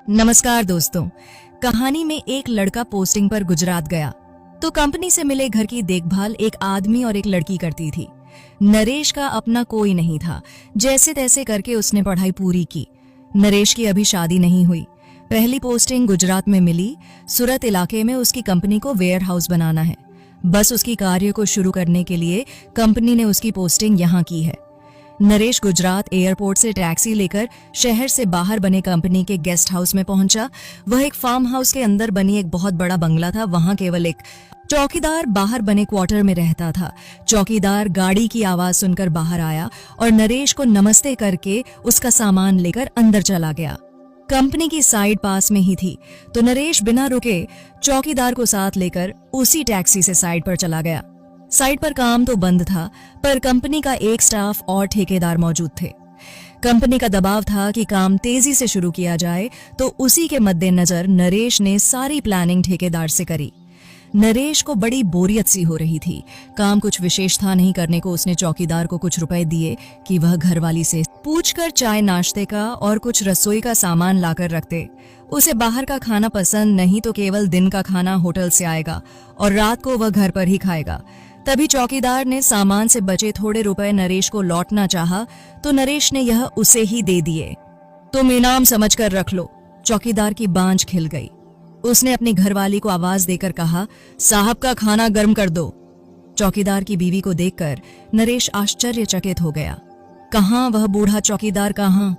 नमस्कार दोस्तों। कहानी में एक लड़का पोस्टिंग पर गुजरात गया तो कंपनी से मिले घर की देखभाल एक आदमी और एक लड़की करती थी। नरेश का अपना कोई नहीं था। जैसे तैसे करके उसने पढ़ाई पूरी की। नरेश की अभी शादी नहीं हुई। पहली पोस्टिंग गुजरात में मिली। सूरत इलाके में उसकी कंपनी को वेयर हाउस बनाना है। बस उसकी कार्य को शुरू करने के लिए कंपनी ने उसकी पोस्टिंग यहाँ की है। नरेश गुजरात एयरपोर्ट से टैक्सी लेकर शहर से बाहर बने कंपनी के गेस्ट हाउस में पहुंचा। वह एक फार्म हाउस के अंदर बनी एक बहुत बड़ा बंगला था। वहां केवल एक चौकीदार बाहर बने क्वार्टर में रहता था। चौकीदार गाड़ी की आवाज सुनकर बाहर आया और नरेश को नमस्ते करके उसका सामान लेकर अंदर चला गया। कंपनी की साइड पास में ही थी तो नरेश बिना रुके चौकीदार को साथ लेकर उसी टैक्सी से साइड पर चला गया। साइट पर काम तो बंद था, पर कंपनी का एक स्टाफ और ठेकेदार मौजूद थे। कंपनी का दबाव था कि काम तेजी से शुरू किया जाए, तो उसी के मद्देनजर नरेश ने सारी प्लानिंग ठेकेदार से करी। नरेश को बड़ी बोरियत सी हो रही थी। काम कुछ विशेष था नहीं करने को। उसने चौकीदार को कुछ रुपए दिए कि वह घरवाली से पूछकर चाय नाश्ते का और कुछ रसोई का सामान लाकर रख दे। उसे बाहर का खाना पसंद नहीं, तो केवल दिन का खाना होटल से आएगा और रात को वह घर पर ही खाएगा। तभी चौकीदार ने सामान से बचे थोड़े रुपए नरेश को लौटना चाहा, तो नरेश ने यह उसे ही दे दिए। तुम इनाम समझकर रख लो। चौकीदार की बांझ खिल गई। उसने अपनी घरवाली को आवाज देकर कहा, साहब का खाना गर्म कर दो। चौकीदार की बीवी को देखकर नरेश आश्चर्यचकित हो गया। कहाँ वह बूढ़ा चौकीदार, कहाँ?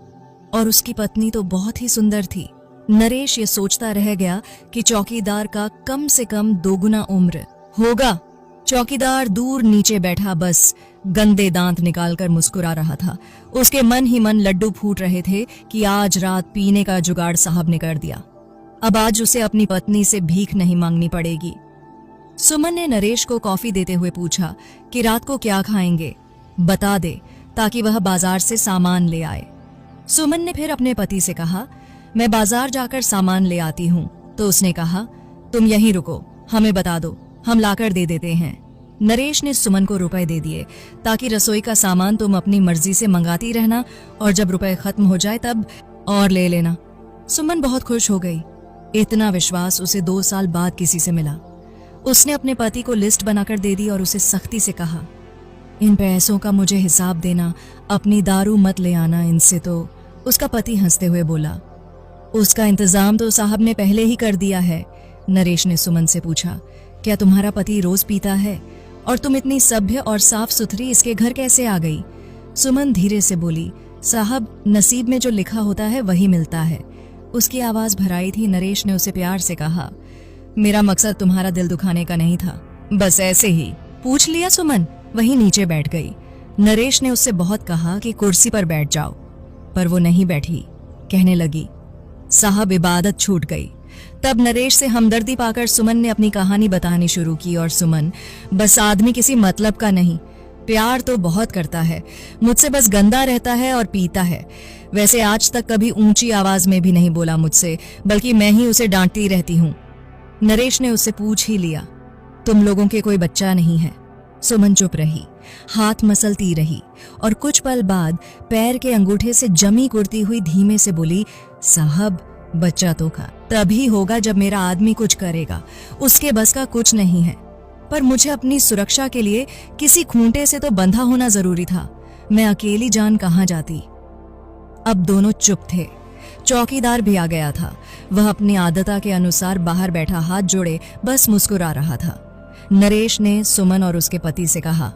और उसकी पत्नी तो बहुत ही सुंदर थी। नरेश ये सोचता रह गया कि चौकीदार का कम से कम दोगुना उम्र होगा। चौकीदार दूर नीचे बैठा बस गंदे दांत निकालकर मुस्कुरा रहा था। उसके मन ही मन लड्डू फूट रहे थे कि आज रात पीने का जुगाड़ साहब ने कर दिया। अब आज उसे अपनी पत्नी से भीख नहीं मांगनी पड़ेगी। सुमन ने नरेश को कॉफी देते हुए पूछा कि रात को क्या खाएंगे, बता दे ताकि वह बाजार से सामान ले आए। सुमन ने फिर अपने पति से कहा, मैं बाजार जाकर सामान ले आती हूँ। तो उसने कहा, तुम यहीं रुको, हमें बता दो, हम लाकर दे देते हैं। नरेश ने सुमन को रुपए दे दिए ताकि रसोई का सामान तुम अपनी मर्जी से मंगाती रहना और जब रुपए खत्म हो जाए तब और ले लेना। सुमन बहुत खुश हो गई। इतना विश्वास उसे 2 साल बाद किसी से मिला। उसने अपने पति को लिस्ट बनाकर दे दी और उसे सख्ती से कहा, इन पैसों का मुझे हिसाब देना, अपनी दारू मत ले आना इनसे। तो उसका पति हंसते हुए बोला, उसका इंतजाम तो साहब ने पहले ही कर दिया है। नरेश ने सुमन से पूछा, क्या तुम्हारा पति रोज पीता है? और तुम इतनी सभ्य और साफ सुथरी इसके घर कैसे आ गई? सुमन धीरे से बोली, साहब नसीब में जो लिखा होता है वही मिलता है। उसकी आवाज भराई थी। नरेश ने उसे प्यार से कहा, मेरा मकसद तुम्हारा दिल दुखाने का नहीं था, बस ऐसे ही पूछ लिया। सुमन वहीं नीचे बैठ गई। नरेश ने उससे बहुत कहा कि कुर्सी पर बैठ जाओ, पर वो नहीं बैठी। कहने लगी, साहब इबादत छूट गई। तब नरेश से हमदर्दी पाकर सुमन ने अपनी कहानी बतानी शुरू की। और सुमन, बस आदमी किसी मतलब का नहीं, प्यार तो बहुत करता है, मुझसे बस गंदा रहता है और पीता है। वैसे आज तक कभी ऊंची आवाज में भी नहीं बोला मुझसे, बल्कि मैं ही उसे डांटती रहती हूँ। नरेश ने उससे पूछ ही लिया, तुम लोगों के कोई बच्चा नहीं है? सुमन चुप रही, हाथ मसलती रही और कुछ पल बाद पैर के अंगूठे से जमी कुर्ती हुई धीमे से बोली, साहब बच्चा तो का तभी होगा जब मेरा आदमी कुछ करेगा, उसके बस का कुछ नहीं है। पर मुझे अपनी सुरक्षा के लिए किसी खूंटे से तो बंधा होना जरूरी था। मैं अकेली जान कहां जाती। अब दोनों चुप थे। चौकीदार भी आ गया था। वह अपनी आदता के अनुसार बाहर बैठा हाथ जोड़े बस मुस्कुरा रहा था। नरेश ने सुमन और उसके पति से कहा,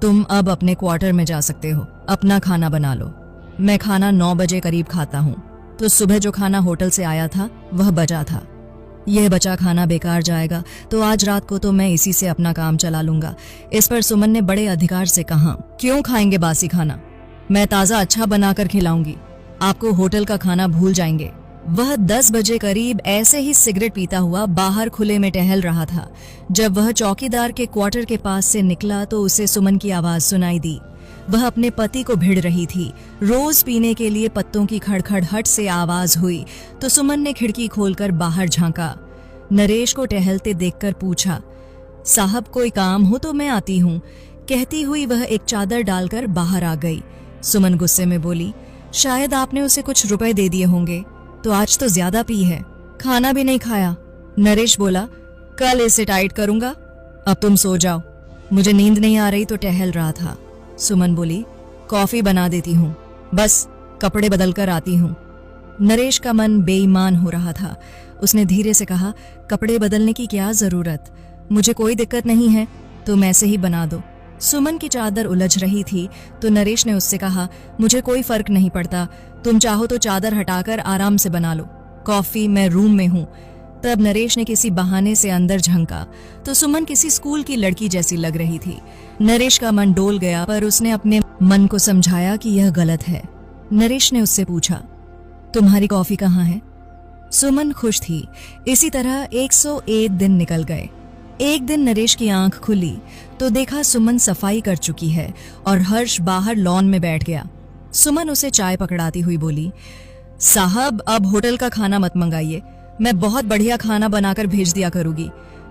तुम अब अपने क्वार्टर में जा सकते हो, अपना खाना बना लो। मैं खाना 9 बजे करीब खाता हूँ। तो सुबह जो खाना होटल से आया था वह बचा था। यह बचा खाना बेकार जाएगा, तो आज रात को तो मैं इसी से अपना काम चला लूंगा। इस पर सुमन ने बड़े अधिकार से कहा, क्यों खाएंगे बासी खाना? मैं ताजा अच्छा बनाकर खिलाऊंगी, आपको होटल का खाना भूल जाएंगे। वह 10 बजे करीब ऐसे ही सिगरेट पीता हुआ बाहर खुले में टहल रहा था। जब वह चौकीदार के क्वार्टर के पास से निकला तो उसे सुमन की आवाज सुनाई दी। वह अपने पति को भिड़ रही थी। रोज पीने के लिए पत्तों की खड़खड़ाहट से आवाज हुई तो सुमन ने खिड़की खोलकर बाहर झांका। नरेश को टहलते देखकर पूछा, साहब कोई काम हो तो मैं आती हूँ। कहती हुई वह एक चादर डालकर बाहर आ गई। सुमन गुस्से में बोली, शायद आपने उसे कुछ रुपए दे दिए होंगे। तो आज तो ज्यादा पी है, खाना भी नहीं खाया। नरेश बोला, कल इसे टाइट करूंगा, अब तुम सो जाओ। मुझे नींद नहीं आ रही तो टहल रहा था। सुमन बोली, कॉफी बना देती हूँ, बस कपड़े बदल कर आती हूँ। नरेश का मन बेईमान हो रहा था। उसने धीरे से कहा, कपड़े बदलने की क्या जरूरत, मुझे कोई दिक्कत नहीं है, तुम ऐसे ही बना दो। सुमन की चादर उलझ रही थी तो नरेश ने उससे कहा, मुझे कोई फर्क नहीं पड़ता, तुम चाहो तो चादर हटाकर आराम से बना लो, कॉफी मैं रूम में हूँ। तब नरेश ने किसी बहाने से अंदर झांका तो सुमन किसी स्कूल की लड़की जैसी लग रही थी। नरेश का मन डोल गया, पर उसने अपने मन को समझाया कि यह गलत है। नरेश ने उससे पूछा, तुम्हारी कॉफी कहाँ है? सुमन खुश थी। इसी तरह 101 दिन निकल गए। एक दिन नरेश की आंख खुली तो देखा सुमन सफाई कर चुकी है और हर्ष बाहर लॉन में बैठ गया। सुमन उसे चाय पकड़ाती हुई बोली, साहब अब होटल का खाना मत मंगाइए, मैं बहुत बढ़िया खाना बनाकर भेज दिया करूंगी।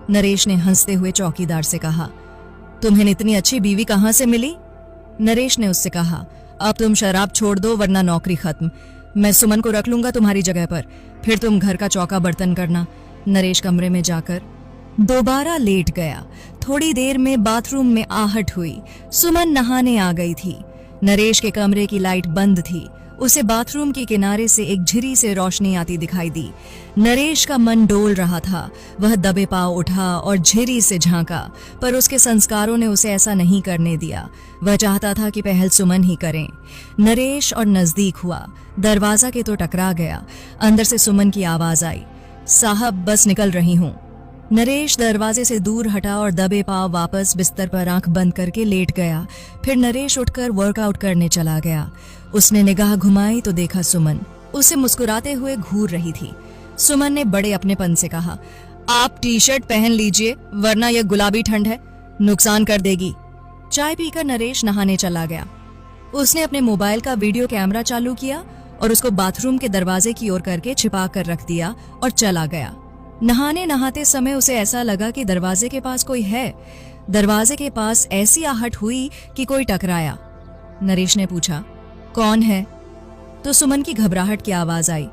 नरेश ने हंसते हुए चौकीदार से कहा, तुम्हें इतनी अच्छी बीवी कहाँ से मिली? नरेश ने उससे कहा, अब तुम शराब छोड़ दो वरना नौकरी खत्म। मैं सुमन को रख लूंगा तुम्हारी जगह पर, फिर तुम घर का चौका बर्तन करना। नरेश कमरे में जाकर दोबारा लेट गया। थोड़ी देर में बाथरूम में आहट हुई। सुमन नहाने आ गई थी। नरेश के कमरे की लाइट बंद थी। उसे बाथरूम के किनारे से एक झिरी से रोशनी आती दिखाई दी। नरेश का मन डोल रहा था। वह दबे पांव उठा और झिरी से झांका, पर उसके संस्कारों ने उसे ऐसा नहीं करने दिया। वह चाहता था कि पहल सुमन ही करें। नरेश और नजदीक हुआ, दरवाजा के तो टकरा गया। अंदर से सुमन की आवाज आई, साहब बस निकल रही हूँ। नरेश दरवाजे से दूर हटा और दबे पांव वापस बिस्तर पर आंख बंद करके लेट गया। फिर नरेश उठकर वर्कआउट करने चला गया। उसने निगाह घुमाई तो देखा सुमन उसे मुस्कुराते हुए घूर रही थी। सुमन ने बड़े अपनेपन से कहा, आप टी शर्ट पहन लीजिए वरना यह गुलाबी ठंड है, नुकसान कर देगी। चाय पीकर नरेश नहाने चला गया। उसने अपने मोबाइल का वीडियो कैमरा चालू किया और उसको बाथरूम के दरवाजे की ओर करके छिपा कर रख दिया और चला गया। नहाने नहाते समय उसे ऐसा लगा कि दरवाजे के पास कोई है। दरवाजे के पास ऐसी आहट हुई कि कोई टकराया। नरेश ने पूछा, कौन है? तो सुमन की घबराहट की आवाज आई,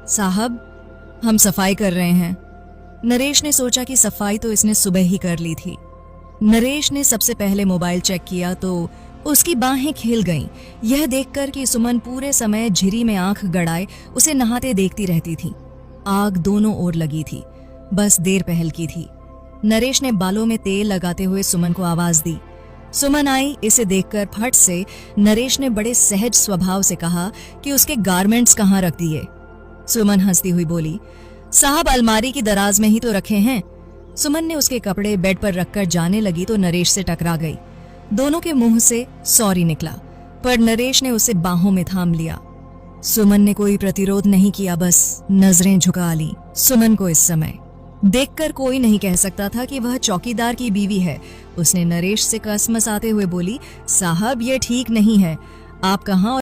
साहब हम सफाई कर रहे हैं। नरेश ने सोचा कि सफाई तो इसने सुबह ही कर ली थी। नरेश ने सबसे पहले मोबाइल चेक किया तो उसकी बाहें खिल गईं। यह देखकर कि सुमन पूरे समय झिरी में आंख गड़ाए उसे नहाते देखती रहती थी। आग दोनों ओर लगी थी, बस देर पहल की थी। नरेश ने बालों में तेल लगाते हुए सुमन को आवाज दी। सुमन आई। इसे देखकर फट से नरेश ने बड़े सहज स्वभाव से कहा कि उसके गारमेंट्स कहाँ रख दिए। सुमन हंसती हुई बोली, साहब अलमारी की दराज में ही तो रखे हैं। सुमन ने उसके कपड़े बेड पर रखकर जाने लगी तो नरेश से टकरा गई। दोनों के मुंह से सॉरी निकला, पर नरेश ने उसे बाहों में थाम लिया। सुमन ने कोई प्रतिरोध नहीं किया, बस नजरें झुका ली। सुमन को इस समय देखकर कोई नहीं कह सकता था कि वह चौकीदार की बीवी है। उसने नरेश से कसमसाते हुए बोली, साहब ये ठीक नहीं है, आप कहाँ